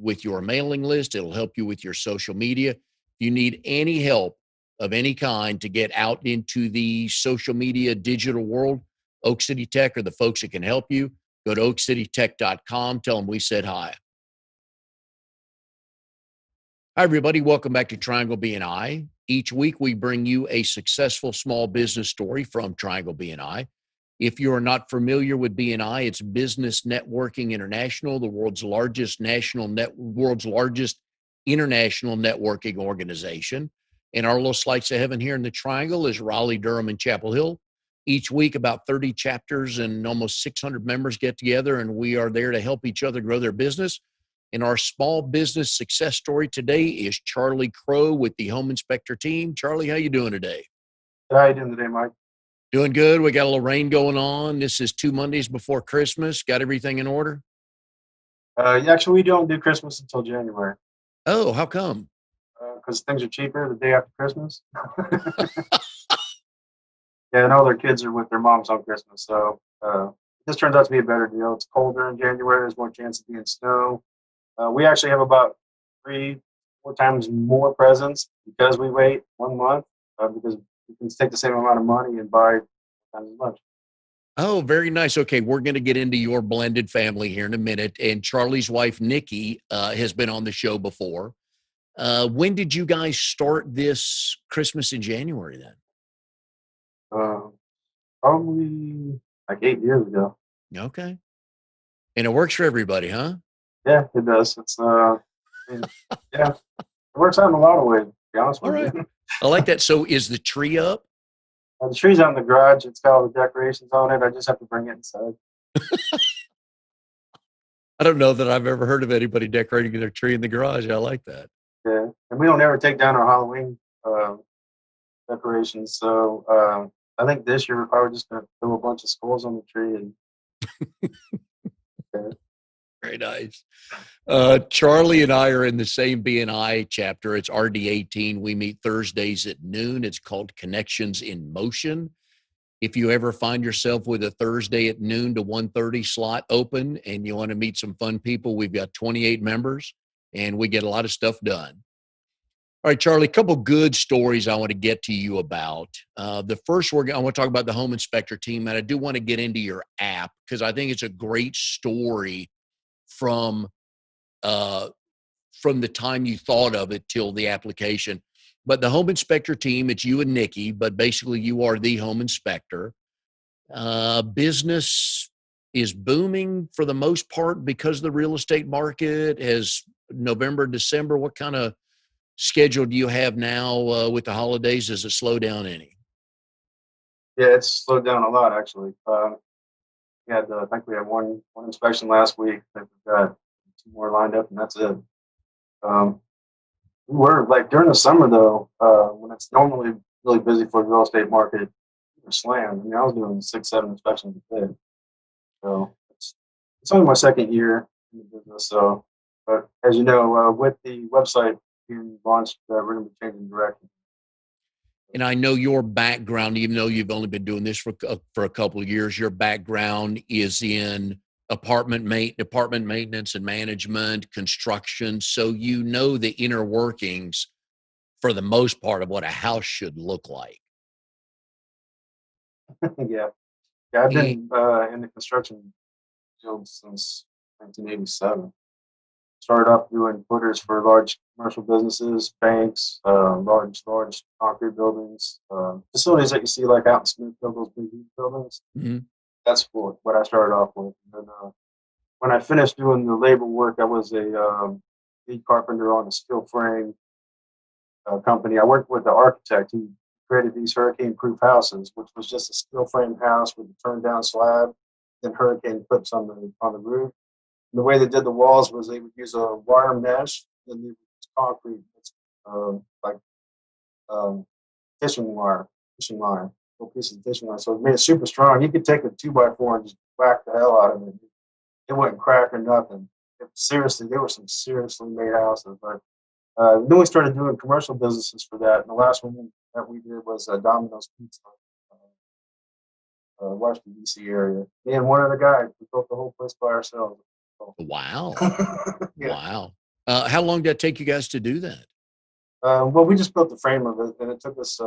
with your mailing list. It'll help you with your social media. If you need any help of any kind to get out into the social media digital world, Oak City Tech are the folks that can help you. Go to oakcitytech.com. Tell them we said hi. Hi, everybody. Welcome back to Triangle BNI. Each week, we bring you a successful small business story from Triangle BNI. If you are not familiar with BNI, it's Business Networking International, the world's largest international networking organization. And our little slice of heaven here in the Triangle is Raleigh, Durham, and Chapel Hill. Each week, about 30 chapters and almost 600 members get together, and we are there to help each other grow their business. And our small business success story today is Charley Crowe with the Home Inspector team. Charley, how you doing today? How you doing today, Mike? Doing good. We got a little rain going on. This is 2 Mondays before Christmas. Got everything in order? Yeah, actually, we don't do Christmas until January. Oh, how come? Because things are cheaper the day after Christmas. Yeah, and all their kids are with their moms on Christmas. So this turns out to be a better deal. It's colder in January. There's more chance of being snow. We actually have about 3-4 times more presents because we wait 1 month because we can take the same amount of money and buy times as much. Oh, very nice. Okay, we're going to get into your blended family here in a minute. And Charley's wife, Nikki, has been on the show before. When did you guys start this Christmas in January then? Probably like 8 years ago. Okay. And it works for everybody, huh? Yeah, it does. Yeah, it works out in a lot of ways, to be honest All with right. you. I like that. So is the tree up? The tree's out in the garage. It's got all the decorations on it. I just have to bring it inside. I don't know that I've ever heard of anybody decorating their tree in the garage. I like that. Yeah, and we don't ever take down our Halloween decorations. So I think this year we're probably just going to throw a bunch of skulls on the tree. And yeah. Very nice. Charley and I are in the same BNI chapter. It's RD18. We meet Thursdays at noon. It's called Connections in Motion. If you ever find yourself with a Thursday at noon to 1:30 slot open and you want to meet some fun people, we've got 28 members and we get a lot of stuff done. All right, Charley, a couple good stories I want to get to you about. The first, I want to talk about the Home Inspector team, and I do want to get into your app because I think it's a great story from the time you thought of it till the application. But the Home Inspector team, it's you and Nikki, but basically you are the Home Inspector. Business is booming for the most part because the real estate market has November, December. What kind of schedule do you have now with the holidays? Does it slow down any? Yeah, it's slowed down a lot actually. I think we had one inspection last week. I think we've got 2 more lined up, and that's it. We were like during the summer though, when it's normally really busy for the real estate market, we were slammed. I mean, I was doing 6-7 inspections a day. So it's only my second year in the business. So, but as you know, with the website being launched, we're going to be changing direction. And I know your background, even though you've only been doing this for a couple of years, your background is in apartment maintenance and management, construction. So you know the inner workings for the most part of what a house should look like. Yeah, I've been in the construction field since 1987. Started off doing footers for large commercial businesses, banks, large concrete buildings, facilities that you see like out in Smithfield, those big huge buildings. Mm-hmm. That's what I started off with. And then when I finished doing the labor work, I was a lead carpenter on a steel frame company. I worked with the architect who created these hurricane-proof houses, which was just a steel frame house with a turned-down slab, then hurricane clips on the roof. And the way they did the walls was they would use a wire mesh and they would use concrete, like fishing line, little piece of fishing line. So it made it super strong. You could take a 2x4 and just whack the hell out of it. It wouldn't crack or nothing. Seriously, there were some seriously made houses. But then we started doing commercial businesses for that. And the last one that we did was Domino's Pizza, Washington, D.C. area. Me and one other guy, we built the whole place by ourselves. Wow. Yeah. Wow. How long did it take you guys to do that? Well, we just built the frame of it, and it took us.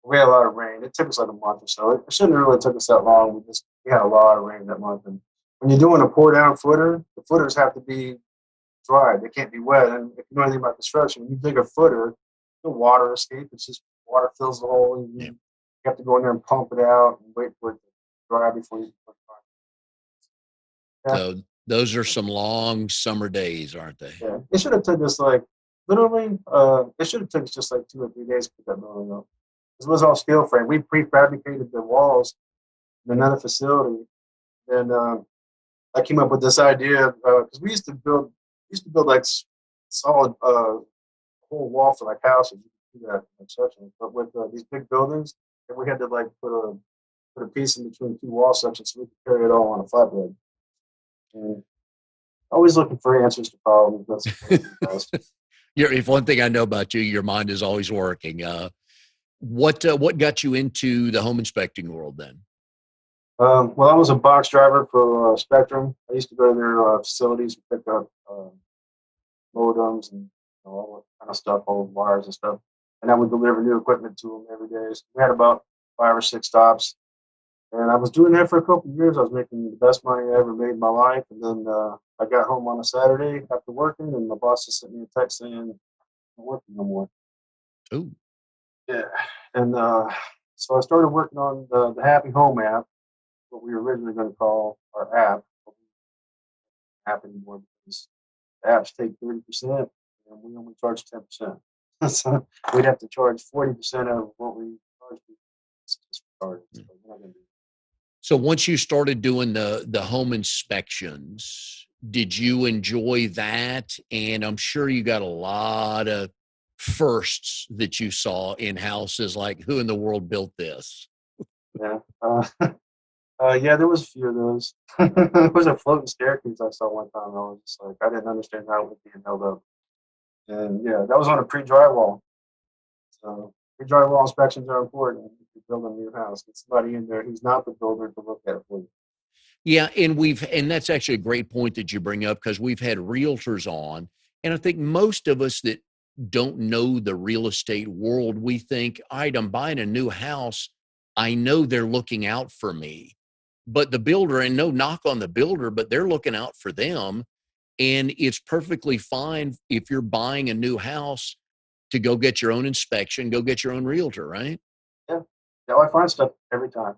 We had a lot of rain. It took us like a month or so. It shouldn't have really took us that long. We had a lot of rain that month, and when you're doing a pour down footer, the footers have to be dry. They can't be wet. And if you know anything about construction, when you dig a footer, the water escape. It's just water fills the hole, and Yeah. you have to go in there and pump it out and wait for it to dry before you put it on. Yeah, So those are some long summer days, aren't they? yeah. It should have took us like literally. It should have took us just like 2 or 3 days to put that building up. It was all steel frame. We prefabricated the walls in another facility, and I came up with this idea because we used to build like solid whole wall for like houses. You can do that in sections, but with these big buildings, and we had to like put a piece in between two wall sections so we could carry it all on a flatbed. And always looking for answers to problems. That's what it does. If one thing I know about you, your mind is always working. What got you into the home inspecting world then? Well, I was a box driver for Spectrum. I used to go to their facilities and pick up modems and all that kind of stuff, all the wires and stuff. And I would deliver new equipment to them every day. So we had about 5 or 6 stops. And I was doing that for a couple of years. I was making the best money I ever made in my life. And then I got home on a Saturday after working, and my boss just sent me a text saying, I'm not working no more. Oh, Yeah. And so I started working on the Happy Home app, what we were originally going to call our app. But we don't have anymore because the apps take 30% and we only charge 10%. So we'd have to charge 40% of what we charge people. It's just retarded. So we're not gonna do so once you started doing the home inspections, did you enjoy that? And I'm sure you got a lot of firsts that you saw in houses, like who in the world built this? that. Yeah. Yeah, there was a few of those. There was a floating staircase I saw one time. I was just like, I didn't understand how it was being held up. And yeah, that was on a pre-drywall. So pre-drywall inspections are important if you're building a new house. Get somebody in there who's not the builder to look at it for you. Yeah, and that's actually a great point that you bring up because we've had realtors on, and I think most of us that don't know the real estate world, we think, all right, I'm buying a new house. I know they're looking out for me. But the builder, and no knock on the builder, but they're looking out for them. And it's perfectly fine if you're buying a new house to go get your own inspection, go get your own realtor, right? Yeah. Yeah, I find stuff every time.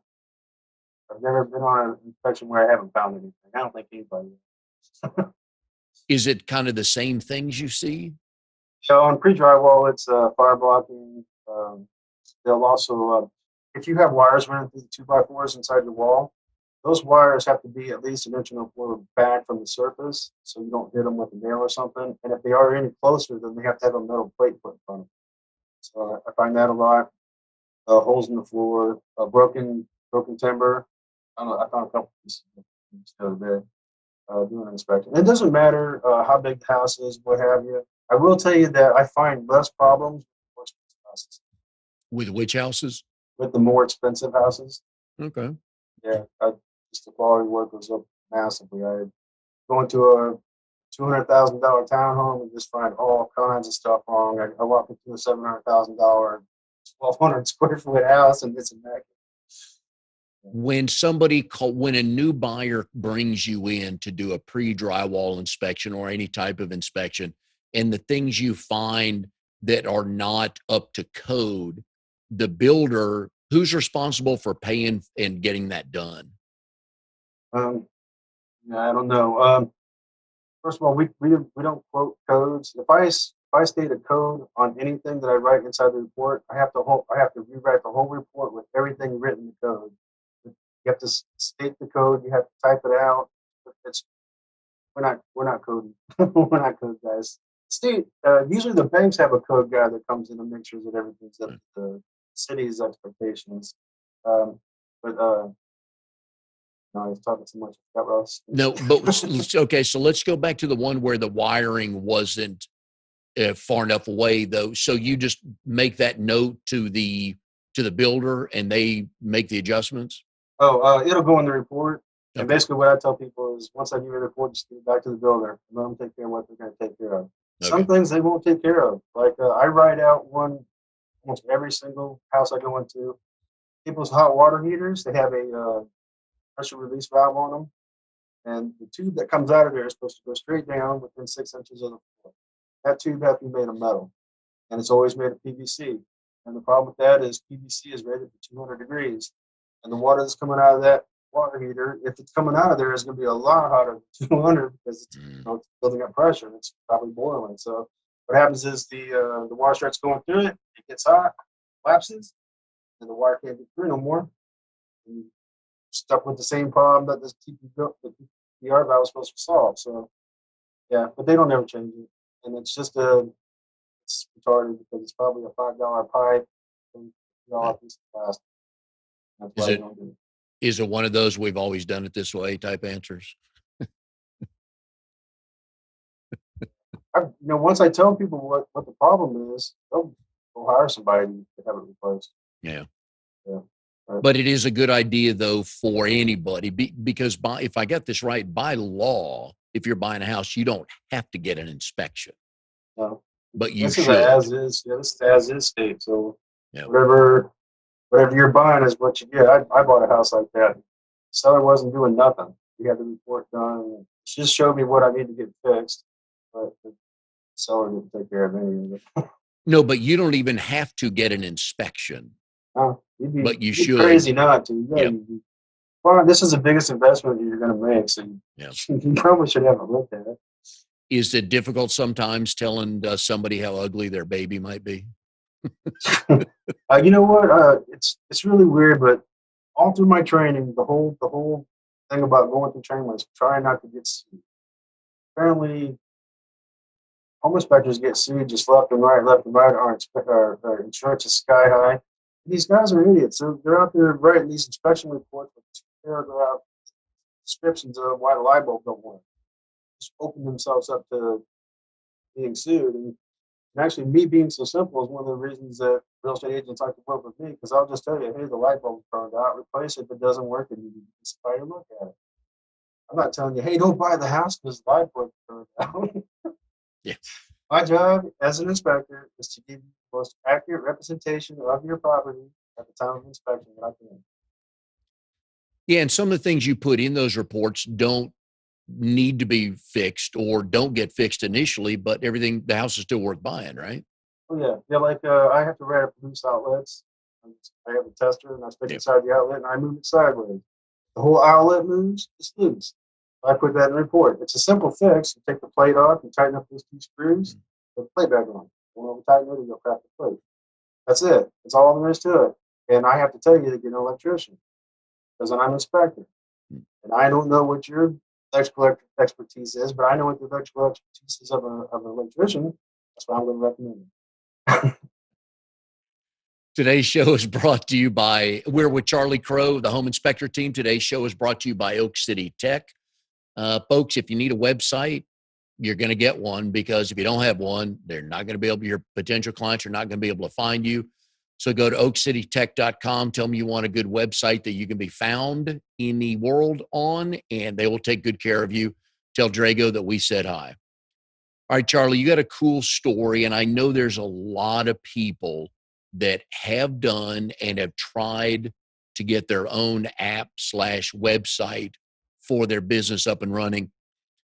I've never been on an inspection where I haven't found anything. I don't think anybody. Is it kind of the same things you see? So on pre-drywall, it's fire blocking. They'll also, if you have wires running through the 2x4s inside your wall, those wires have to be at least an inch and a quarter back from the surface, so you don't hit them with a nail or something. And if they are any closer, then they have to have a metal plate put in front of them. So I find that a lot. Holes in the floor, broken timber. I don't know. I found a couple pieces the other day doing an inspection. It doesn't matter how big the house is, what have you. I will tell you that I find less problems with more expensive houses. With which houses? With the more expensive houses, Okay. yeah, just the quality of work goes up massively. I go into a $200,000 townhome and just find all kinds of stuff wrong. I walk into a $700,000, 1,200 square foot house, and it's immaculate. When a new buyer brings you in to do a pre-drywall inspection or any type of inspection, and the things you find that are not up to code, the builder, who's responsible for paying and getting that done? Um, yeah, I don't know. First of all, we don't quote codes. If I state a code on anything that I write inside the report, I have to rewrite the whole report with everything written in the code. You have to state the code. You have to type it out. It's we're not coding. We're not code guys. State usually the banks have a code guy that comes in and makes sure that everything's up to the city's expectations. Um, but no, I was talking too much about Ross. No, but okay. So let's go back to the one where the wiring wasn't far enough away, though. So you just make that note to the builder, and they make the adjustments. Oh, it'll go in the report. And Okay. basically, what I tell people is, once I give you the report, just give it back to the builder and let them take care of what they're going to take care of. Some Okay. things they won't take care of. Like I write out one almost every single house I go into. People's hot water heaters, they have a pressure release valve on them, and the tube that comes out of there is supposed to go straight down within 6 inches of the floor. That tube has to be made of metal, and it's always made of PVC. And the problem with that is PVC is rated for 200 degrees, and the water that's coming out of that water heater, if it's coming out of there, is going to be a lot hotter than 200 because it's, it's building up pressure and it's probably boiling. So what happens is the water starts going through it, it gets hot, collapses, and the water can't get through no more. And you're stuck with the same problem that this the TPR valve was supposed to solve. So yeah, but they don't ever change it, and it's just it's retarded because it's probably a $5 pipe and $50 piece of plastic. That's why they don't do it. Is it one of those we've always done it this way type answers? Once I tell people what the problem is, they'll go hire somebody to have it replaced. Yeah. Yeah. But it is a good idea, though, for anybody because if I get this right, by law, if you're buying a house, you don't have to get an inspection. No. But you This should. is as is. Yeah, this is as is state. So yeah. whatever you're buying is what you get. I bought a house like that. The seller wasn't doing nothing. We had the report done. She just showed me what I need to get fixed, but the seller didn't take care of any of it. No, but you don't even have to get an inspection. No, but you you'd should. Crazy not to. Yep. Well, this is the biggest investment you're going to make, so you probably should have a look at it. Is it difficult sometimes telling somebody how ugly their baby might be? You know what? It's really weird, but all through my training, the whole thing about going through training was try not to get sued. Apparently, home inspectors get sued just left and right. Our insurance is sky high. These guys are idiots. They're out there writing these inspection reports with 2-paragraph descriptions of why the light bulb don't work. Just open themselves up to being sued. And actually, me being so simple is one of the reasons that real estate agents like to work with me, because I'll just tell you, hey, the light bulb's burned out, replace it. If it doesn't work, and you need to somebody to look at it. I'm not telling you, hey, don't buy the house because the light bulb's burned out. Yeah. My job as an inspector is to give you the most accurate representation of your property at the time of inspection that I can. Yeah, and some of the things you put in those reports don't need to be fixed or don't get fixed initially, but the house is still worth buying, right? Oh yeah, like I have to write up loose outlets. I have a tester and I stick inside the outlet and I move it sideways. The whole outlet moves, it's loose. I put that in the report. It's a simple fix. You take the plate off, you tighten up those 2 screws, put the plate back on. You want to tighten it, you'll crack the plate. That's it. That's all there is to it. And I have to tell you to get an electrician because I'm an inspector. And I don't know what your electrical expertise is, but I know what the electrical expertise is of an electrician. That's why I'm going to recommend it. Today's show is brought to you by, we're with Charley Crowe, the home inspector team. Today's show is brought to you by Oak City Tech. Folks, if you need a website, you're going to get one, because if you don't have one, they're not going to be able, your potential clients are not going to be able to find you. So go to oakcitytech.com. Tell them you want a good website that you can be found in the world on, and they will take good care of you. Tell Drago that we said hi. All right, Charley, you got a cool story, and I know there's a lot of people that have done and have tried to get their own app/website for their business up and running.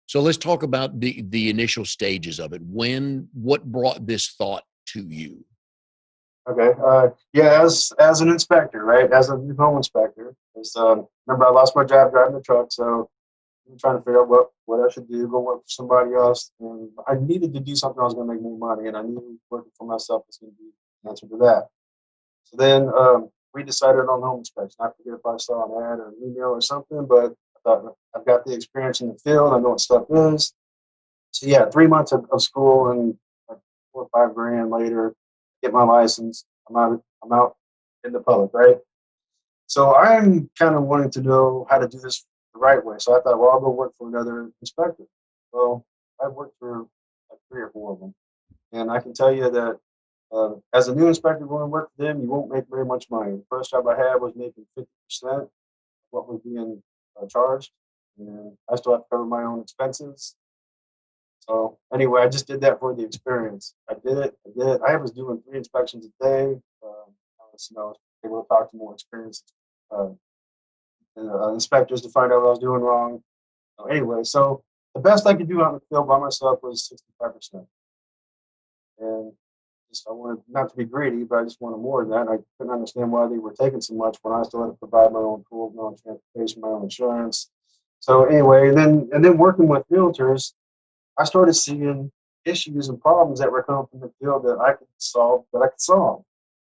So let's talk about the initial stages of it. What brought this thought to you? Okay. Yeah, as an inspector, right? As a new home inspector, remember I lost my job driving the truck, so I'm trying to figure out what I should do, go work for somebody else. And I needed to do something I was going to make more money, and I knew working for myself was going to be the answer to that. So then we decided on home inspection. I forget if I saw an ad or an email or something, but I thought I've got the experience in the field. I know what stuff is. So yeah, 3 months of school and like $4 or $5 grand later, get my license. I'm out in the public, right? So I'm kind of wanting to know how to do this the right way. So I thought, well, I'll go work for another inspector. Well, I've worked for like 3 or 4 of them, and I can tell you that as a new inspector going to work for them, you won't make very much money. The first job I had was making 50% of what was being charged, and I still have to cover my own expenses. So anyway, I just did that for the experience. I did it. I did it. I was doing 3 inspections a day. I was able to talk to more experienced uh, inspectors to find out what I was doing wrong. So anyway, so the best I could do out in the field by myself was 65%. And just I wanted not to be greedy, but I just wanted more than that. I couldn't understand why they were taking so much when I still had to provide my own tools, my own transportation, my own insurance. So anyway, and then working with realtors, I started seeing issues and problems that were coming from the field that I could solve.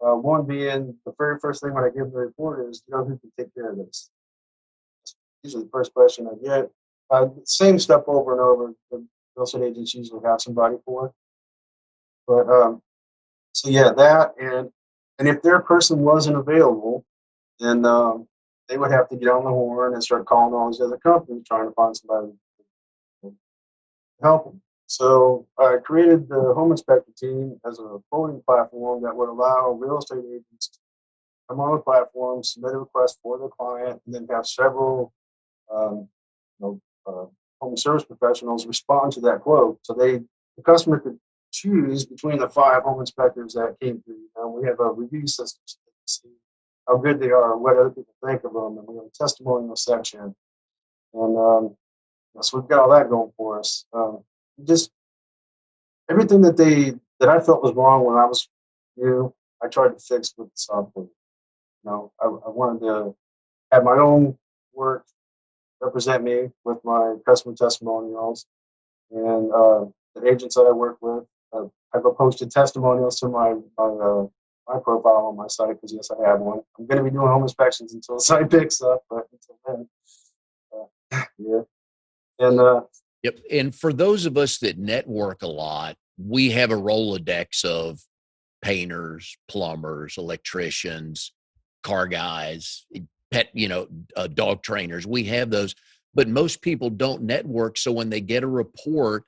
One being the very first thing when I give them the report is, who can take care of this? Usually the first question I get. Same stuff over and over. The real estate agents usually have somebody for it. But so yeah, that and if their person wasn't available, then they would have to get on the horn and start calling all these other companies trying to find somebody to help them. So I created the home inspector team as a voting platform that would allow real estate agents to come on the platform, submit a request for their client, and then have several um, you know, home service professionals respond to that quote. So the customer could choose between the 5 home inspectors that came through. We have a review system so they can see how good they are, what other people think of them, and we have a testimonial section. And so we've got all that going for us. Just everything that I felt was wrong when I was new, I tried to fix with the software. I wanted to have my own work represent me with my customer testimonials, and the agents that I work with. I've posted testimonials to my profile on my site because yes, I have one. I'm going to be doing home inspections until the site picks up, but until then, yeah. And Yep. And for those of us that network a lot, we have a Rolodex of painters, plumbers, electricians, car guys, dog trainers. We have those, but most people don't network. So when they get a report,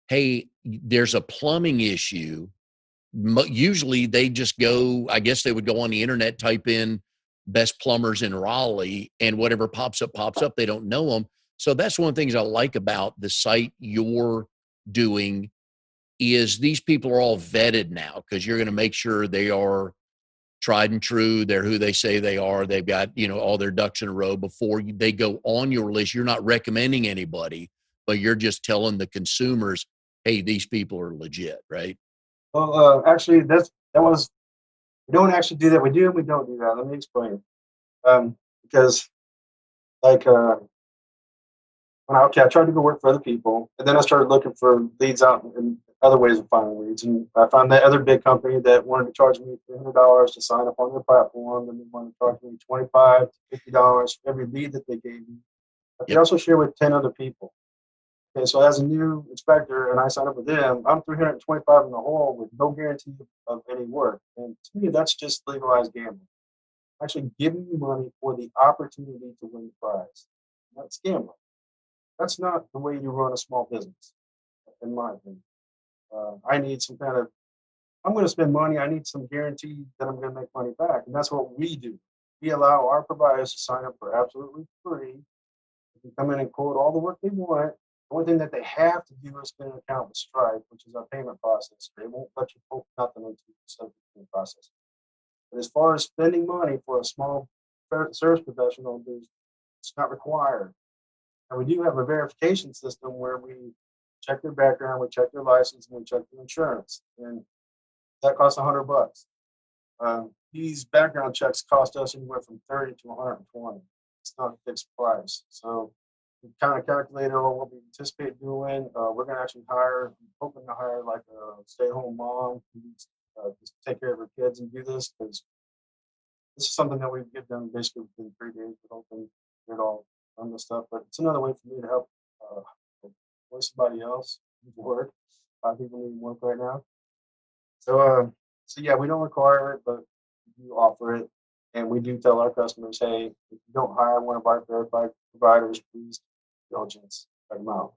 hey, there's a plumbing issue, usually they just go, I guess they would go on the internet, type in best plumbers in Raleigh, and whatever pops up, pops up. They don't know them. So that's one of the things I like about the site you're doing is these people are all vetted now because you're going to make sure they are tried and true. They're who they say they are. They've got, all their ducks in a row before they go on your list. You're not recommending anybody, but you're just telling the consumers, hey, these people are legit, right? well, actually, that was we don't actually do that. We do and we don't do that. Let me explain. Because like I tried to go work for other people, and then I started looking for leads out in other ways of finding leads. And I found that other big company that wanted to charge me $300 to sign up on their platform, and they wanted to charge me $25 to $50 for every lead that they gave me. But they also share with 10 other people. Okay, so as a new inspector, and I sign up with them, I'm 325 in the hole with no guarantee of any work. And to me, that's just legalized gambling. Actually giving you money for the opportunity to win the prize. That's gambling. That's not the way you run a small business, in my opinion. I need some kind of, I'm going to spend money. I need some guarantee that I'm going to make money back. And that's what we do. We allow our providers to sign up for absolutely free. They can come in and quote all the work they want. The only thing that they have to do is get an account with Stripe, which is our payment process. They won't let you quote nothing until you submit the process. But as far as spending money for a small service professional, it's not required. And we do have a verification system where we check their background, we check their license, and we check their insurance. And that costs $100. These background checks cost us anywhere from 30 to 120. It's not a fixed price. So we kind of calculated what we anticipate doing. We're going to actually hoping to hire like a stay-at-home mom who just take care of her kids and do this, because this is something that we get done basically within 3 days. We're hoping to get all done this stuff, but it's another way for me to help somebody else work. A lot of people need work right now. So yeah, we don't require it, but we do offer it. And we do tell our customers, hey, if you don't hire one of our verified providers, please diligence, check them out.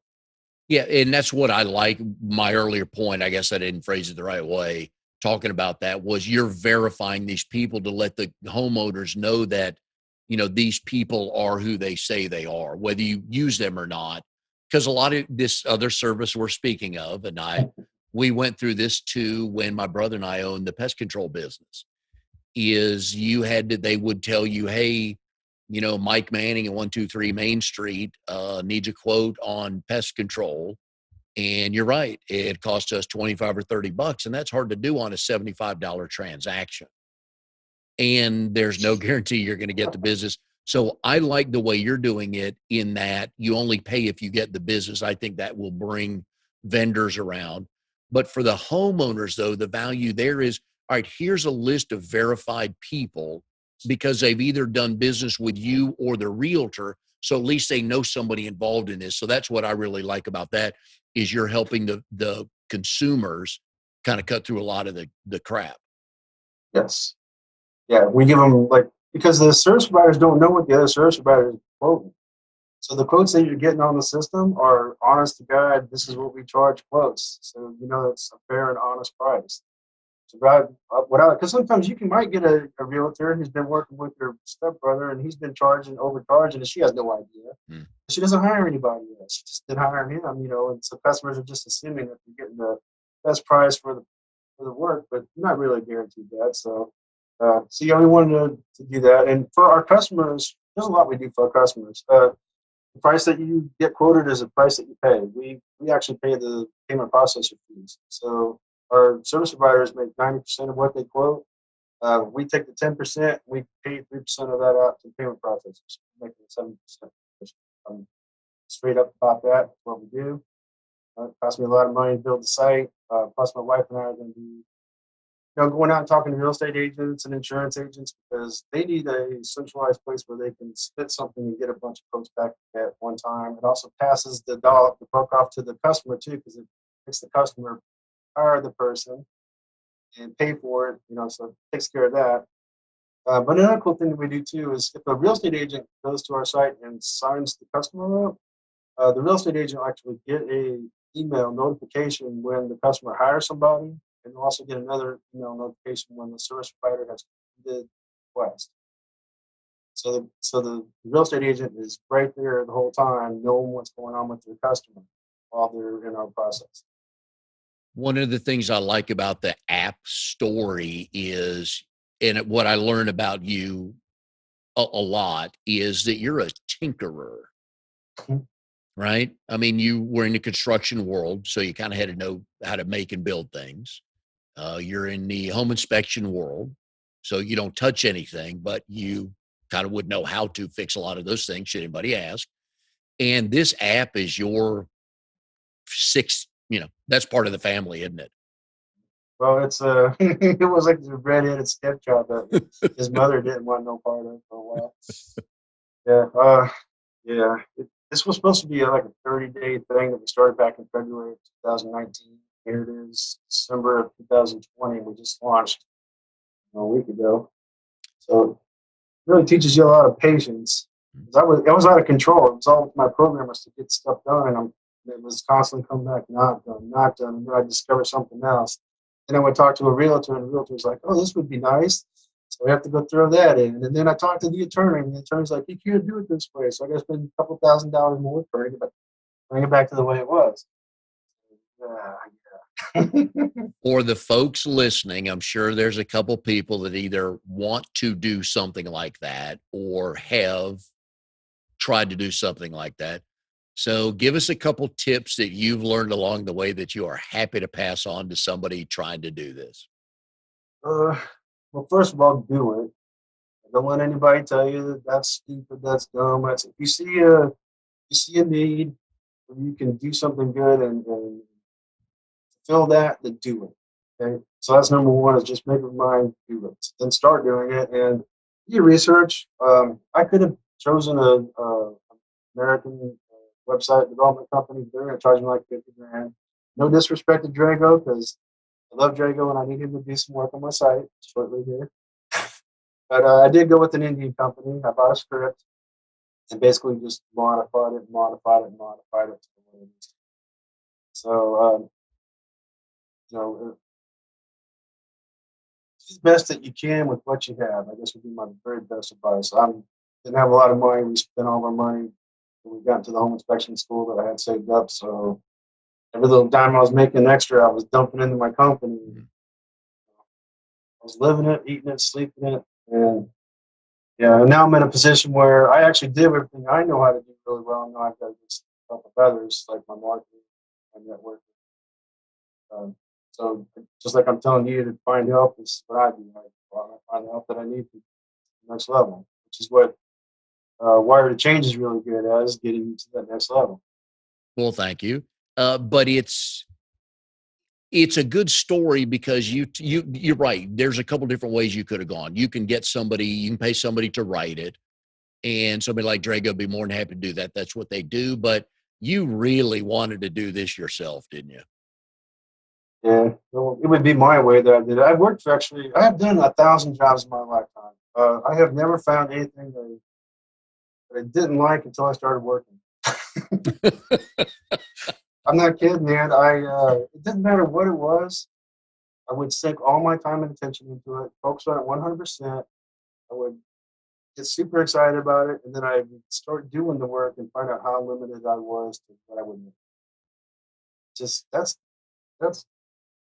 Yeah. And that's what I like. My earlier point, I guess I didn't phrase it the right way, talking about that was you're verifying these people to let the homeowners know that these people are who they say they are, whether you use them or not. Because a lot of this other service we're speaking of, and we went through this too when my brother and I owned the pest control business, is they would tell you, hey, Mike Manning at 123 Main Street needs a quote on pest control. And you're right, it costs us 25 or $30, and that's hard to do on a $75 transaction. And there's no guarantee you're going to get the business. So I like the way you're doing it, in that you only pay if you get the business. I think that will bring vendors around. But for the homeowners, though, the value there is, all right, here's a list of verified people because they've either done business with you or the realtor. So at least they know somebody involved in this. So that's what I really like about that, is you're helping the consumers kind of cut through a lot of the crap. Yes. Yeah, we give them, because the service providers don't know what the other service providers are quoting. So the quotes that you're getting on the system are honest to God. This is what we charge quotes. So it's a fair and honest price. So because sometimes might get a realtor who's been working with their stepbrother and he's been overcharging, and she has no idea. Mm. She doesn't hire anybody else. She just did hire him, and so customers are just assuming that they're getting the best price for the work, but you're not really guaranteed that. So we wanted to do that. And for our customers, there's a lot we do for our customers. The price that you get quoted is the price that you pay. We actually pay the payment processor fees. So our service providers make 90% of what they quote. We take the 10%. We pay 3% of that out to payment processors, making 7%. I'm straight up about that. That's what we do. It costs me a lot of money to build the site. Plus, my wife and I are going to be going out and talking to real estate agents and insurance agents, because they need a centralized place where they can spit something and get a bunch of quotes back at one time. It also passes the buck off to the customer too, because it makes the customer hire the person and pay for it, so it takes care of that. But another cool thing that we do too is, if a real estate agent goes to our site and signs the customer up, the real estate agent will actually get a email notification when the customer hires somebody, and they'll also get another email notification when the service provider has completed the request. So the real estate agent is right there the whole time, knowing what's going on with their customer while they're in our process. One of the things I like about the app story is, and what I learned about you a lot, is that you're a tinkerer, right? I mean, you were in the construction world, so you kind of had to know how to make and build things. You're in the home inspection world, so you don't touch anything, but you kind of would know how to fix a lot of those things should anybody ask. And this app is your that's part of the family, isn't it? Well, it's it was like the redheaded stepchild that his mother didn't want no part of for a while. Yeah, this was supposed to be like a 30-day thing that we started back in February of 2019. Here it is, December of 2020. We just launched a week ago. So it really teaches you a lot of patience. I was out of control. It was all my programmers to get stuff done, and it was constantly coming back, not done, not done. And then I discovered something else. And then I would talk to a realtor, and the realtor's like, "Oh, this would be nice." So we have to go throw that in. And then I talked to the attorney, and the attorney's like, "You can't do it this way." So I got to spend a couple $1,000s more for it, but bring it back to the way it was. For the folks listening, I'm sure there's a couple people that either want to do something like that or have tried to do something like that. So give us a couple tips that you've learned along the way that you are happy to pass on to somebody trying to do this. Well, first of all, do it. Don't let anybody tell you that that's stupid, that's dumb. If you see a need where you can do something good and fulfill that, then do it. Okay. So that's number one, is just make your mind, do it. Then start doing it and do your research. I could have chosen a American website development company. They're going to charge me like 50 grand. No disrespect to Drago, because I love Drago and I need him to do some work on my site shortly here. But I did go with an Indian company. I bought a script and basically just modified it to the way it is. So, do the best that you can with what you have, I guess, would be my very best advice. I'm didn't have a lot of money. We spent all of our money when we got into the home inspection school that I had saved up. So every little dime I was making extra, I was dumping into my company. Mhm. I was living it, eating it, sleeping it, and yeah. And now I'm in a position where I actually did everything I know how to do really well. Now I've got to just help with others, like my marketing, my network. Um, so just like I'm telling you to find help, this is what I do. I find the help that I need to the next level, which is what Wire to Change is really good at, is getting you to that next level. Well, thank you. But it's a good story because you're right. There's a couple different ways you could have gone. You can get somebody, you can pay somebody to write it, and somebody like Drago would be more than happy to do that. That's what they do. But you really wanted to do this yourself, didn't you? Yeah, well, it would be my way that I did it. I've worked for actually, I have done 1,000 jobs in my lifetime. I have never found anything that I didn't like until I started working. I'm not kidding, man. It didn't matter what it was. I would sink all my time and attention into it, focus on it 100%. I would get super excited about it, and then I would start doing the work and find out how limited I was to what I would make. Just that's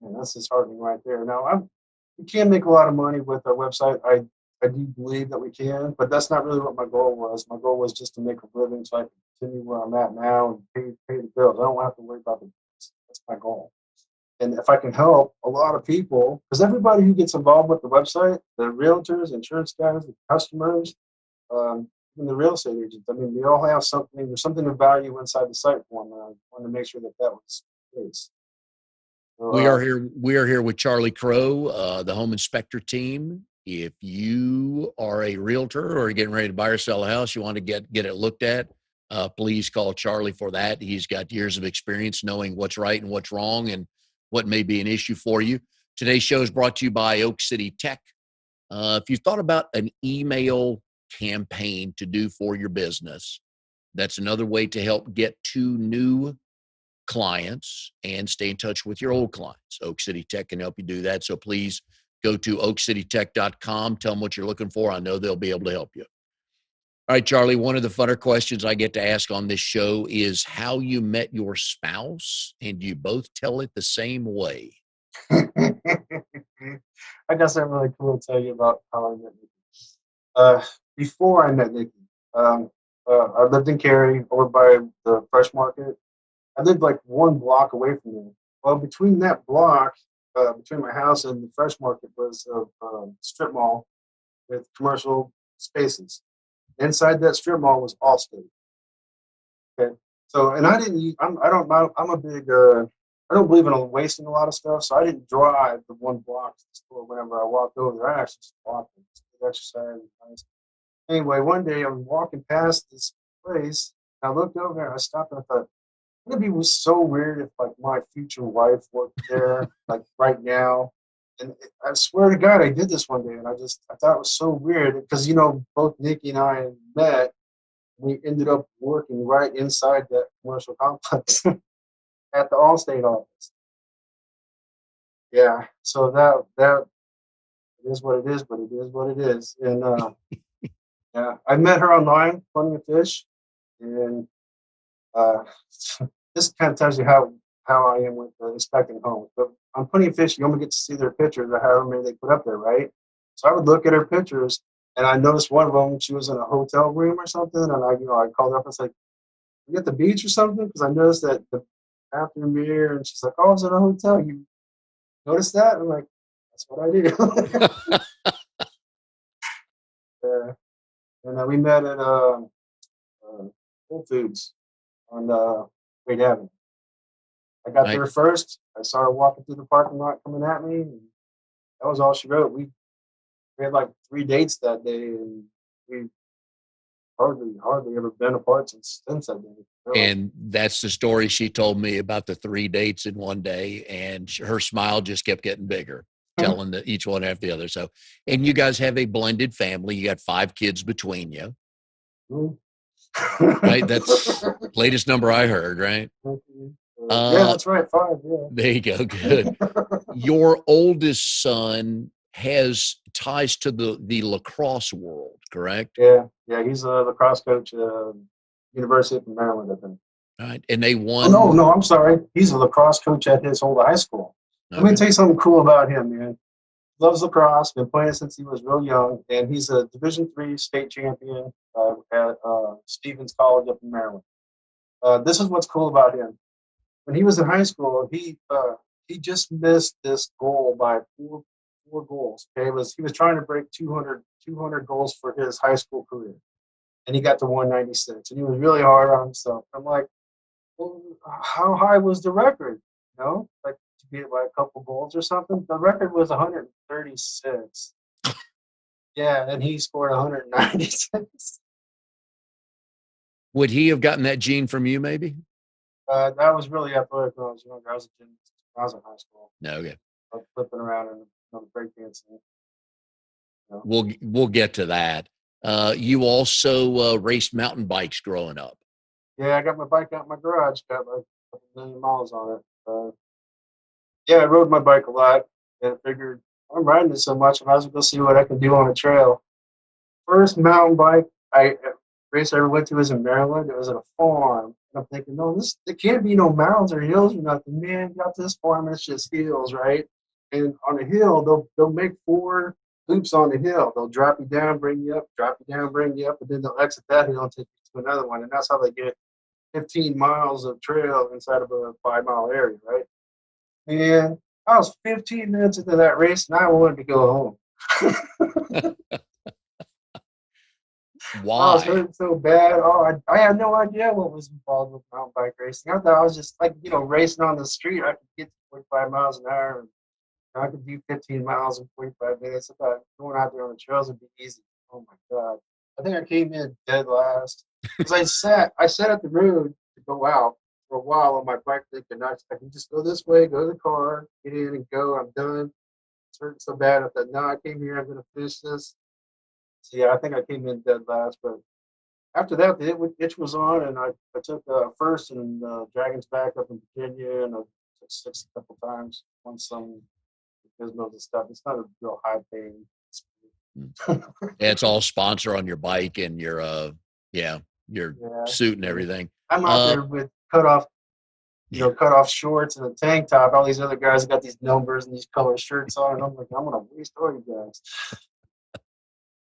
man, that's disheartening right there. Now we can make a lot of money with our website. I do believe that we can, but that's not really what my goal was. My goal was just to make a living so I can continue where I'm at now and pay the bills. I don't have to worry about the bills. That's my goal. And if I can help a lot of people, because everybody who gets involved with the website, the realtors, insurance guys, the customers, even the real estate agents, I mean, we all have something. There's something of value inside the site for them. And I wanted to make sure that that was the case. So, We are here. We are here with Charley Crowe, the home inspector team. If you are a realtor or getting ready to buy or sell a house, you want to get it looked at, please call Charley for that. He's got years of experience knowing what's right and what's wrong and what may be an issue for you. Today's show is brought to you by Oak City Tech. If you thought about an email campaign to do for your business, that's another way to help get to new clients and stay in touch with your old clients. Oak City Tech can help you do that. So please go to oakcitytech.com. Tell them what you're looking for. I know they'll be able to help you. All right, Charley, one of the funner questions I get to ask on this show is how you met your spouse, and you both tell it the same way. I guess I'm really cool to tell you about how I met Nikki. Uh, Before I met Nikki, um, I lived in Cary over by the Fresh Market. I lived like one block away from there. Well, between that block, between my house and the Fresh Market was a strip mall with commercial spaces. Inside that strip mall was Allstate. Okay, so and I didn't. I don't. I'm a big. I don't believe in wasting a lot of stuff, so I didn't drive the one block to the store whenever I walked over there. I actually just walked it, just did exercise. Nice. Anyway, one day I was walking past this place. And I looked over and I stopped and I thought, it'd be was so weird if like my future wife worked there, like right now. And I swear to God, I did this one day, and I thought it was so weird because both Nikki and I met. We ended up working right inside that commercial complex at the Allstate office. Yeah, so that it is what it is, but it is what it is. And yeah, I met her online, Plenty of Fish, and uh, this kind of tells you how I am with inspecting homes. But on Plenty of Fish, you only get to see their pictures or however many they put up there, right? So I would look at her pictures, and I noticed one of them, she was in a hotel room or something, and I called her up and was like, "You at the beach or something?" Because I noticed that the bathroom mirror, and she's like, "Oh, it's in a hotel. You noticed that?" I'm like, "That's what I do." uh, and we met at Whole Foods on Great Avenue. I got Right. there first. I saw her walking through the parking lot coming at me. And that was all she wrote. We had like 3 dates that day, and we hardly ever been apart since that day. Really. And that's the story she told me about the 3 dates in one day. And her smile just kept getting bigger, telling that each one after the other. So, and you guys have a blended family. You got 5 kids between you, right? That's latest number I heard, right? Yeah, that's right. 5. Yeah. There you go. Good. Your oldest son has ties to the lacrosse world, correct? Yeah, yeah, he's a lacrosse coach, University of Maryland, I think. Right. And they Oh no, won. no, I'm sorry. He's a lacrosse coach at his old high school. Let me Okay. tell you something cool about him, man. Loves lacrosse, been playing since he was real young, and he's a Division III state champion at Stevens College up in Maryland. This is what's cool about him. When he was in high school, he just missed this goal by four goals. Okay, he was trying to break 200 goals for his high school career, and he got to 196, and he was really hard on himself. I'm like, well, how high was the record? You know, like to beat it by a couple goals or something. The record was 136. Yeah, and he scored 196. Would he have gotten that gene from you, maybe? That was really athletic when I was younger. I was a gymnast when I was in high school. No. Okay. I was flipping around and breakdancing. You know. We'll get to that. You also raced mountain bikes growing up. Yeah, I got my bike out in my garage. Got like a couple million miles on it. Yeah, I rode my bike a lot, and I figured I'm riding it so much, I might as well go see what I can do on a trail. First mountain bike race I ever went to was in Maryland. It was at a farm. And I'm thinking, no, there can't be no mountains or hills or nothing. Man, got this farm and it's just hills, right? And on a hill, they'll make 4 loops on the hill. They'll drop you down, bring you up, drop you down, bring you up, and then they'll exit that hill and take you to another one. And that's how they get 15 miles of trail inside of a 5-mile area, right? And I was 15 minutes into that race and I wanted to go home. Why? I was hurting so bad. Oh, I had no idea what was involved with mountain bike racing. I thought I was just like, racing on the street. I could get to 45 miles an hour and I could do 15 miles in 45 minutes. I thought going out there on the trails would be easy. Oh my God. I think I came in dead last. Because I sat at the road to go out for a while on my bike thinking I can just go this way, go to the car, get in and go. I'm done. It's hurting so bad. I thought, no, I came here. I'm going to finish this. So yeah, I think I came in dead last, but after that, the itch was on, and I took first in Dragon's Back up in Virginia, and I took 6 a couple times, won some gizmos and stuff. It's not a real high paying. Yeah, it's all sponsor on your bike and your suit and everything. I'm out there with cut off shorts and a tank top. All these other guys got these numbers and these color shirts on, and I'm like, I'm gonna waste all you guys.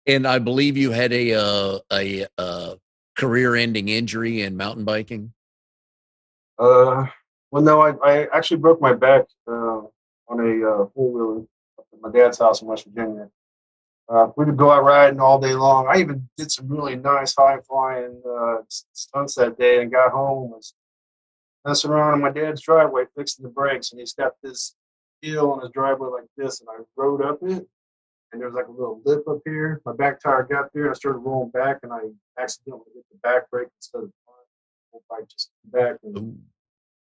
And I believe you had a career-ending injury in mountain biking. Well, no, I actually broke my back on a four-wheeler at my dad's house in West Virginia. We would go out riding all day long. I even did some really nice high-flying stunts that day and got home, was messing around in my dad's driveway fixing the brakes, and he's got this hill on his driveway like this, and I rode up it. And there was like a little lip up here. My back tire got there. I started rolling back, and I accidentally hit the back brake instead of the front. The bike just came back and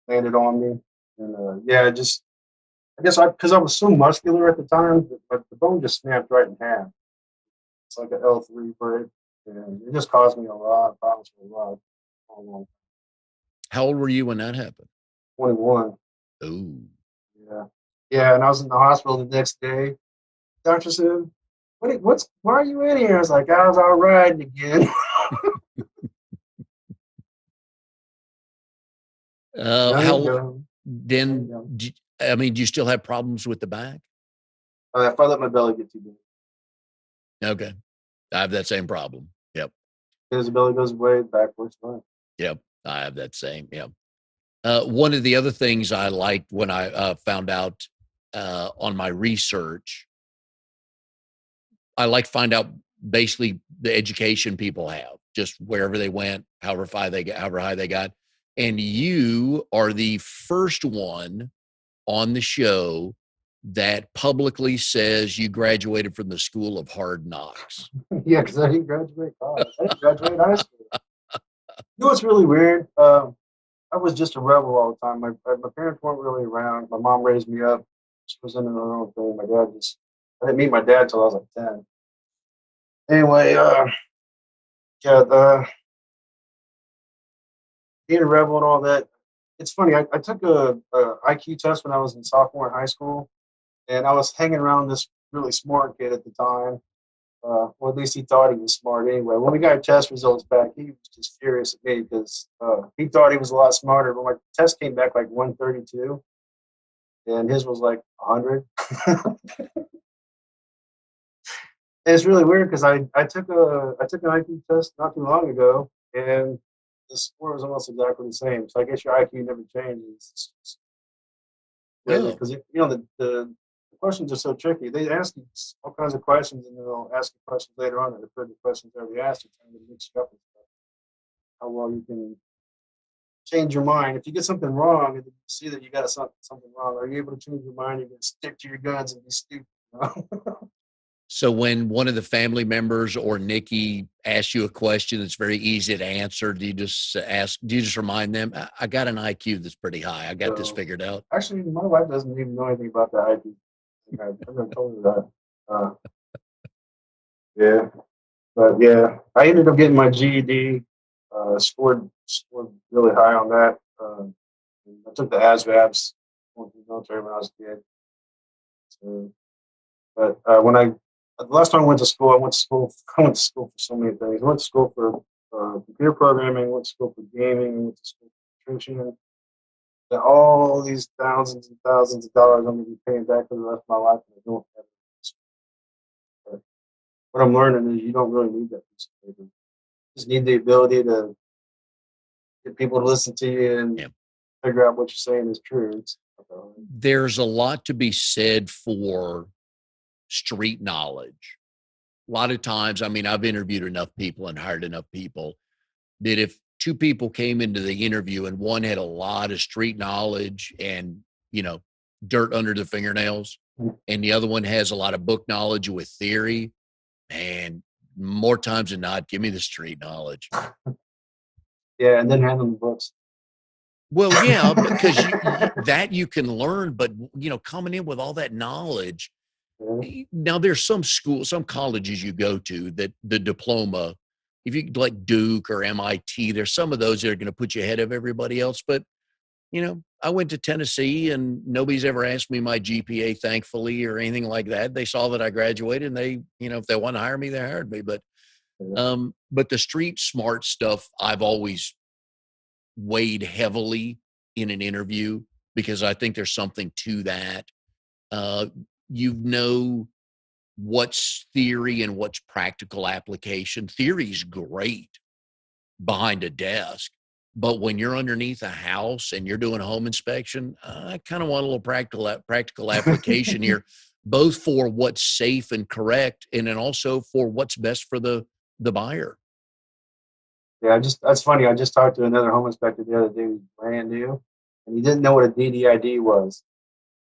landed on me. And I guess because I was so muscular at the time, the bone just snapped right in half. It's like an L3 break, and it just caused me a lot of problems for a long time. How old were you when that happened? 21. Oh. Yeah, and I was in the hospital the next day. Doctor said, why are you in here? I was like, I was out riding again. How then? Do you still have problems with the back? If I let my belly get too big. Okay. I have that same problem. Yep. As the belly goes away, the back works fine. Yep. I have that same. Yep. One of the other things I liked when I found out on my research, I like to find out basically the education people have, just wherever they went, however high they got. And you are the first one on the show that publicly says you graduated from the School of Hard Knocks. Yeah, because I didn't graduate college. I didn't graduate high school. You know what's really weird? I was just a rebel all the time. My parents weren't really around. My mom raised me up. She was into her own thing. I didn't meet my dad till I was like 10. Anyway, being a rebel and all that. It's funny. I took a IQ test when I was in sophomore in high school, and I was hanging around this really smart kid at the time. Well, at least he thought he was smart anyway. When we got our test results back, he was just furious at me because he thought he was a lot smarter. But my test came back like 132, and his was like 100. And it's really weird because I took an IQ test not too long ago, and the score was almost exactly the same. So I guess your IQ never changes. Oh, Because the questions are so tricky. They ask you all kinds of questions, and they'll ask you questions later on that refer to questions already asked. You're trying to mix it up and stuff. How well you can change your mind. If you get something wrong and you see that you got something wrong, are you able to change your mind? You're going to stick to your guns and be stupid. You know? so when one of the family members or Nikki asks you a question that's very easy to answer, do you just remind them, I got an IQ that's pretty high. I got this So figured out. actually, my wife doesn't even know anything about the IT. I've never told her that. Yeah, but yeah, I ended up getting my GED. Scored really high on that. I took the ASVABs going to the military when I was a kid. So, but when I the last time I went to school, I went to school. I went to school for so many things. I went to school for computer programming. Went to school for gaming. Went to school for nutrition. And all these thousands and thousands of dollars I'm going to be paying back for the rest of my life. And I don't have it. But what I'm learning is you don't really need that piece of paper. You just need the ability to get people to listen to you and Yeah. figure out what you're saying is true. There's a lot to be said for street knowledge. A lot of times, I mean, I've interviewed enough people and hired enough people that if two people came into the interview and one had a lot of street knowledge and, dirt under the fingernails, and the other one has a lot of book knowledge with theory, and more times than not, give me the street knowledge. Yeah, and then handling the books. Well, yeah, because that you can learn, but coming in with all that knowledge. Yeah. Now there's some schools, some colleges you go to that the diploma, if you like Duke or MIT, there's some of those that are going to put you ahead of everybody else. But I went to Tennessee and nobody's ever asked me my GPA, thankfully, or anything like that. They saw that I graduated and they, if they want to hire me, they hired me. But the street smart stuff, I've always weighed heavily in an interview because I think there's something to that. Uh, you know what's theory and what's practical application. Theory's great behind a desk, but when you're underneath a house and you're doing a home inspection, I kind of want a little practical application here, both for what's safe and correct, and then also for what's best for the buyer. Yeah, that's funny. I just talked to another home inspector the other day who's brand new, and he didn't know what a DDID was,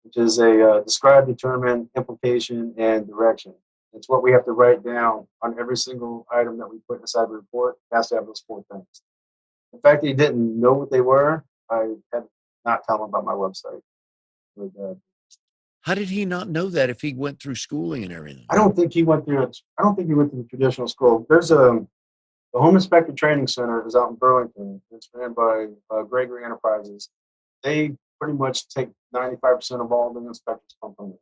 which is a describe, determine, implication, and direction. It's what we have to write down on every single item that we put inside the report. It has to have those four things. The fact that he didn't know what they were, I had to not tell him about my website. How did he not know that if he went through schooling and everything? I don't think he went through it. I don't think he went through the traditional school. There's the Home Inspector Training Center is out in Burlington. It's ran by Gregory Enterprises. They pretty much take 95% of all the inspectors come from there.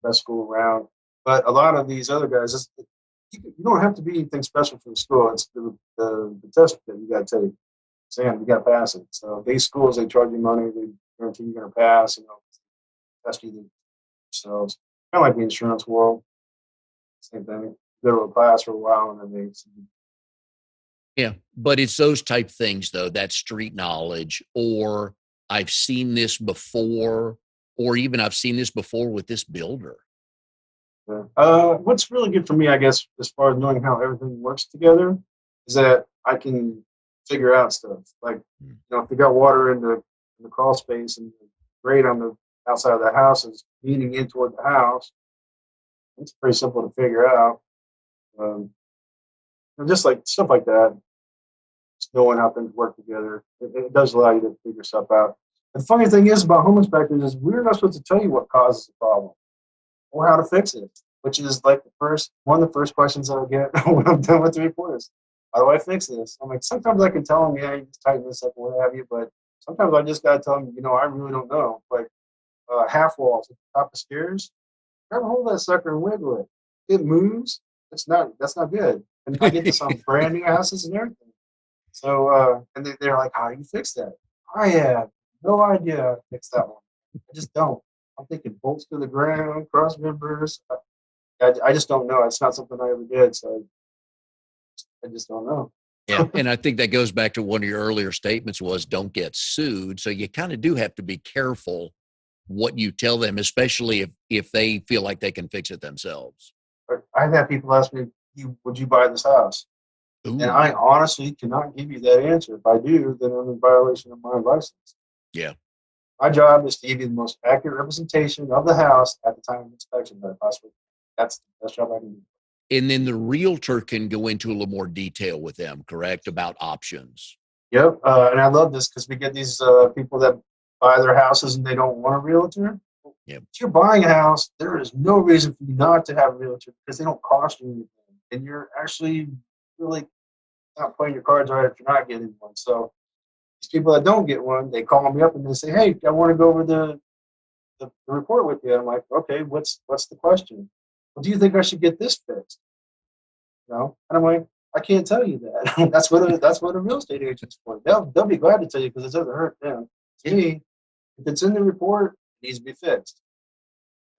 Best school around. But a lot of these other guys, you don't have to be anything special for the school. It's the test that you got to take. Sam, you got to pass it. So these schools, they charge you money. They guarantee you're going to pass. Test you themselves. Kind of like the insurance world. Same thing. Go to a class for a while and then they. Yeah, but it's those type things though, that street knowledge, or I've seen this before, or even I've seen this before with this builder. What's really good for me, I guess, as far as knowing how everything works together, is that I can figure out stuff. Like, if they got water in the crawl space and the grate on the outside of the house is leaning in toward the house, it's pretty simple to figure out. Just like stuff like that, just knowing how things work together, it does allow you to figure stuff out. The funny thing is about home inspectors is we're not supposed to tell you what causes the problem or how to fix it, which is like one of the first questions I get when I'm done with the report is, how do I fix this? I'm like, sometimes I can tell them, yeah, you just tighten this up or what have you, but sometimes I just got to tell them, I really don't know. Like half walls at the top of stairs, grab a hold of that sucker and wiggle it. It moves. That's not good. And I get this on brand new houses and everything. So, and they're like, how do you fix that? I have no idea how to fix that one. I just don't. I'm thinking bolts to the ground, cross members. I just don't know. It's not something I ever did. So I just don't know. Yeah. And I think that goes back to one of your earlier statements was don't get sued. So you kind of do have to be careful what you tell them, especially if they feel like they can fix it themselves. I've had people ask me, would you buy this house? Ooh. And I honestly cannot give you that answer. If I do, then I'm in violation of my license. Yeah. My job is to give you the most accurate representation of the house at the time of inspection that I possibly can. That's the best job I can do. And then the realtor can go into a little more detail with them, correct, about options. Yep. And I love this because we get these people that buy their houses and they don't want a realtor. Yep. If you're buying a house, there is no reason for you not to have a realtor because they don't cost you anything. And you're actually really not playing your cards right if you're not getting one. So these people that don't get one, they call me up and they say, hey, I want to go over the report with you. I'm like, okay, what's the question? Well, do you think I should get this fixed? And I'm like, I can't tell you that. that's what a real estate agent's for. They'll be glad to tell you because it doesn't hurt them. To me, if it's in the report, it needs to be fixed.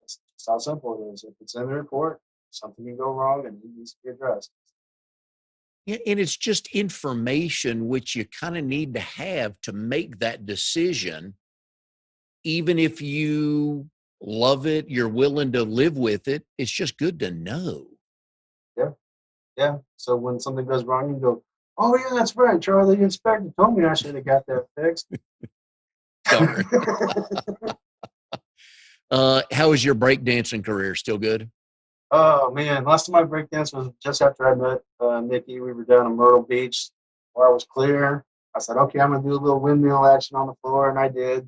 That's just how simple it is. If it's in the report, something can go wrong and it needs to be addressed. Yeah, and it's just information which you kind of need to have to make that decision. Even if you love it, you're willing to live with it. It's just good to know. Yeah. So when something goes wrong, you go, oh, yeah, that's right. Charlie, the inspector told me I should have got that fixed. Darn. How is your breakdancing career? Still good? Oh, man. Last time I breakdanced was just after I met Nikki. We were down in Myrtle Beach. Water was clear. I said, okay, I'm going to do a little windmill action on the floor, and I did.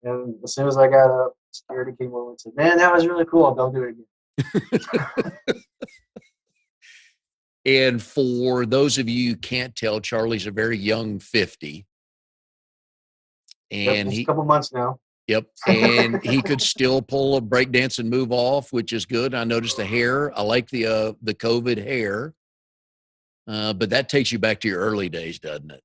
And as soon as I got up, security came over and said, man, that was really cool. Don't do it again. And for those of you who can't tell, Charlie's a very young 50. And It's a couple months now. Yep. And he could still pull a breakdance and move off, which is good. I noticed the hair. I like the COVID hair. But that takes you back to your early days, doesn't it?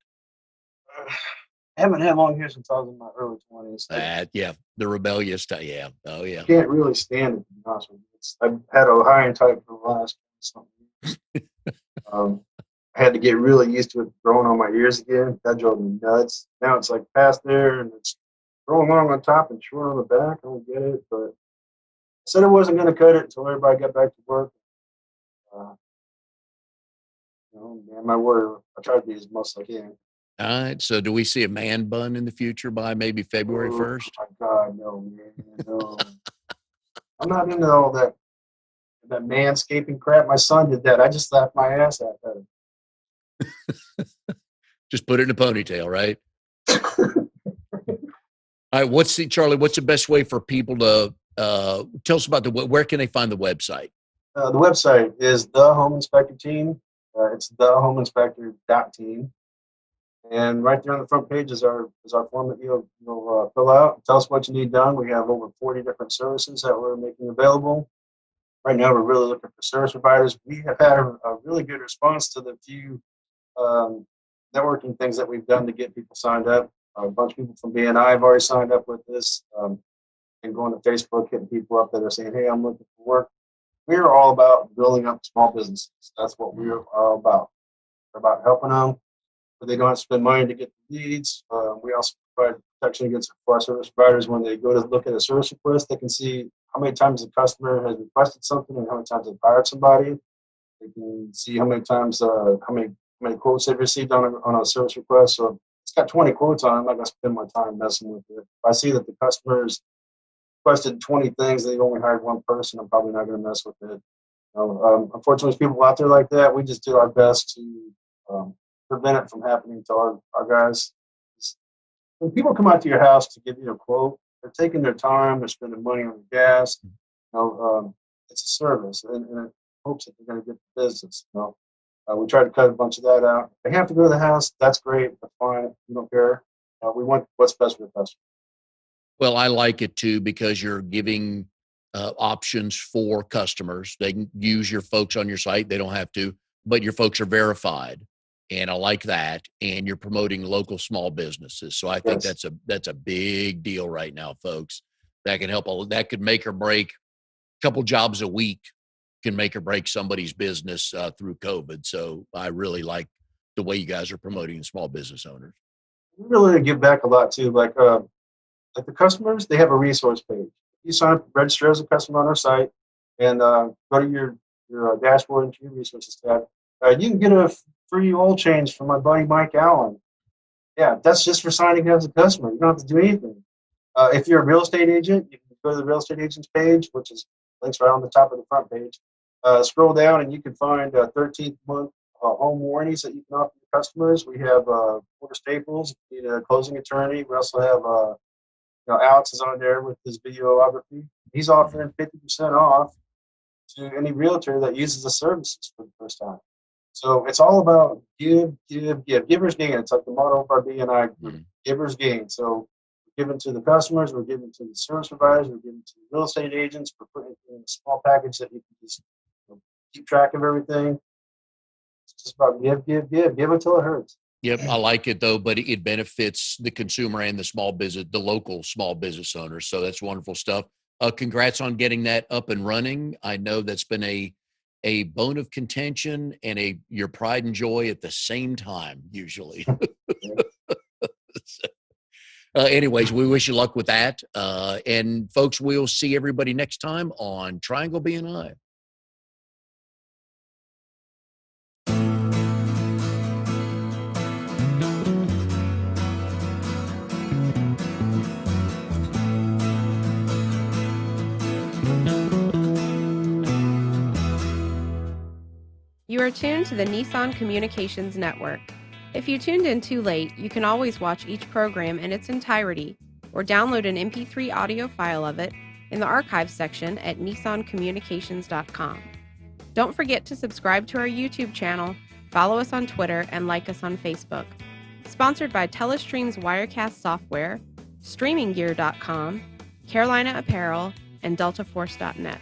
I haven't had long hair since I was in my early 20s. Yeah, the rebellious type. Yeah. Oh, yeah. I can't really stand it, to be honest with you. I've had a high type for the last something years. I had to get really used to it growing on my ears again. That drove me nuts. Now it's like past there and it's growing long on top and short on the back. I don't get it, but I said I wasn't going to cut it until everybody got back to work. Man, my word, I try to be as much as I can. All right. So do we see a man bun in the future by maybe February 1st? Oh, my God, no, man. No. I'm not into all that manscaping crap. My son did that. I just laughed my ass at that. Just put it in a ponytail, right? All right. Charlie, what's the best way for people to tell us about where can they find the website? The website is the Home Inspector Team. It's thehomeinspector.team. And right there on the front page is our form that you'll fill out. Tell us what you need done. We have over 40 different services that we're making available. Right now, we're really looking for service providers. We have had a really good response to the few networking things that we've done to get people signed up. A bunch of people from BNI have already signed up with this. And going to Facebook, hitting people up that are saying, hey, I'm looking for work. We're all about building up small businesses. That's what we're all about. We're about helping them, but they don't have to spend money to get the leads. We also provide protection against our service providers. When they go to look at a service request, they can see how many times the customer has requested something and how many times they've hired somebody. They can see how many times, how many quotes they've received on a service request. So it's got 20 quotes on it. I'm not going to spend my time messing with it. If I see that the customer's requested 20 things, they've only hired one person, I'm probably not going to mess with it. Unfortunately, there's people out there like that. We just do our best to prevent it from happening to our guys. When people come out to your house to give you a quote, they're taking their time, they're spending money on gas. It's a service, and it hopes that they're going to get the business. We try to cut a bunch of that out. If they have to go to the house, that's great. That's fine. We don't care. We want what's best for the customer. Well, I like it too because you're giving options for customers. They can use your folks on your site. They don't have to, but your folks are verified. And I like that. And you're promoting local small businesses. So I think Yes. that's a big deal right now, folks. That can help. That could make or break a couple jobs a week can make or break somebody's business through COVID. So I really like the way you guys are promoting small business owners. We really give back a lot too. Like the customers, they have a resource page. You sign up, register as a customer on our site, and go to your dashboard and your resources tab. You can get a free oil change from my buddy Mike Allen. Yeah, that's just for signing up as a customer. You don't have to do anything. If you're a real estate agent, you can go to the real estate agents page, which is links right on the top of the front page. Scroll down and you can find 13th month home warranties that you can offer your customers. We have Porter Staples, you need a closing attorney. We also have Alex is on there with his videography. He's offering 50% off to any realtor that uses the services for the first time. So it's all about give. Givers gain. It's like the motto of our BNI group, givers gain. So we're giving to the customers, we're giving to the service providers, we're giving to the real estate agents, we're putting it in a small package that you can just keep track of everything. It's just about give until it hurts. Yep, I like it though, but it benefits the consumer and the local small business owners. So that's wonderful stuff. Congrats on getting that up and running. I know that's been a bone of contention and your pride and joy at the same time, usually. Anyways, we wish you luck with that. And folks, we'll see everybody next time on Triangle BNI. You are tuned to the Nissan Communications Network. If you tuned in too late, you can always watch each program in its entirety or download an MP3 audio file of it in the archives section at nissancommunications.com. Don't forget to subscribe to our YouTube channel, follow us on Twitter, and like us on Facebook. Sponsored by Telestream's Wirecast software, StreamingGear.com, Carolina Apparel, and DeltaForce.net.